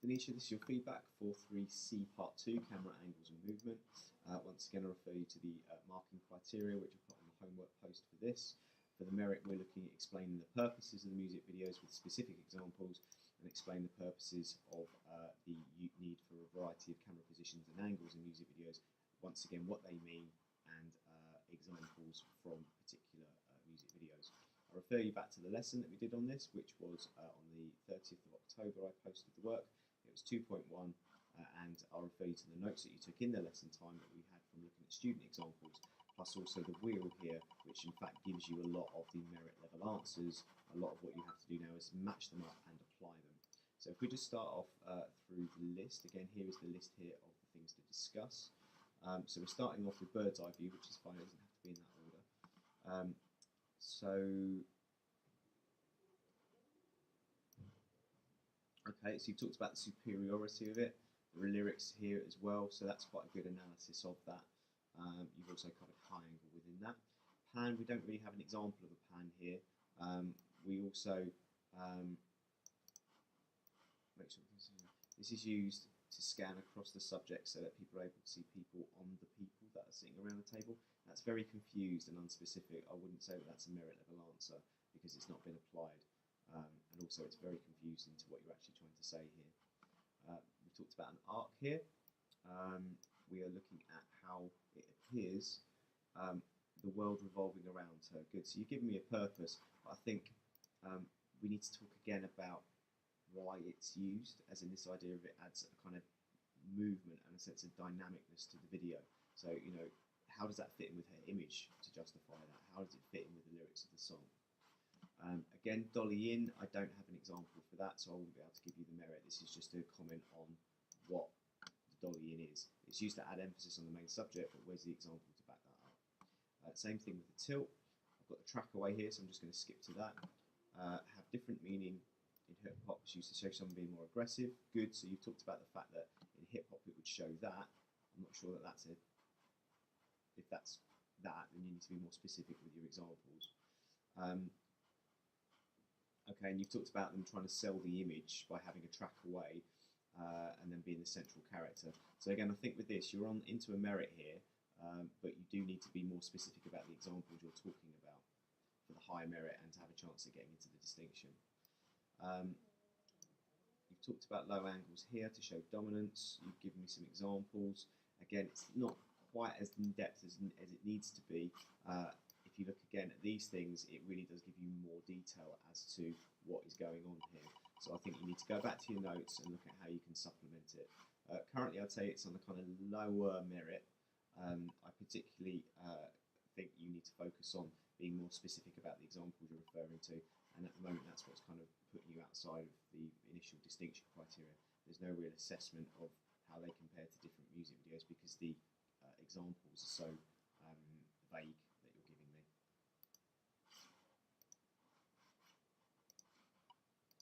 Deniesha, this is your feedback for 3C Part 2, Camera Angles and Movement. Once again, I refer you to the marking criteria, which I put on the homework post for this. For the merit, we're looking at explaining the purposes of the music videos with specific examples and explain the purposes of the need for a variety of camera positions and angles in music videos. Once again, what they mean and examples from particular music videos. I refer you back to the lesson that we did on this, which was on the 30th of October. I posted the work. It was 2.1, and I'll refer you to the notes that you took in the lesson time that we had from looking at student examples, plus also the wheel here, which in fact gives you a lot of the merit level answers. A lot of what you have to do now is match them up and apply them. So if we just start off through the list, again, here is the list here of the things to discuss. So we're starting off with bird's eye view, which is fine, it doesn't have to be in that order. Okay, so you talked about the superiority of it. There are lyrics here as well, so that's quite a good analysis of that. You've also covered high angle within that. Pan, we don't really have an example of a pan here. We also make sure this is used to scan across the subject so that people are able to see people on the people that are sitting around the table. That's very confused and unspecific. I wouldn't say that that's a merit level answer because it's not been applied. And also it's very confusing to what you're actually trying to say here. We talked about an arc here. We are looking at how it appears, the world revolving around her. Good, so you've given me a purpose, but I think we need to talk again about why it's used, as in this idea of it adds a kind of movement and a sense of dynamicness to the video. So, you know, how does that fit in with her image to justify that? How does it fit in with the lyrics of the song? Again, dolly in, I don't have an example for that, so I won't be able to give you the merit. This is just a comment on what the dolly in is. It's used to add emphasis on the main subject, but where's the example to back that up? Same thing with the tilt. I've got the track away here, so I'm just going to skip to that. Have different meaning in hip hop. It's used to show someone being more aggressive. Good, so you've talked about the fact that in hip hop it would show that. I'm not sure that that's it. If that's that, then you need to be more specific with your examples. Okay, and you've talked about them trying to sell the image by having a track away and then being the central character. So again, I think with this, you're on into a merit here, but you do need to be more specific about the examples you're talking about for the high merit and to have a chance of getting into the distinction. You've talked about low angles here to show dominance. You've given me some examples. Again, it's not quite as in-depth as it needs to be. If you look again at these things, it really does give you more detail as to what is going on here. So I think you need to go back to your notes and look at how you can supplement it. Currently, I'd say it's on a kind of lower merit. I particularly think you need to focus on being more specific about the examples you're referring to, and at the moment that's what's kind of putting you outside of the initial distinction criteria. There's no real assessment of how they compare to different music videos because the examples are so vague.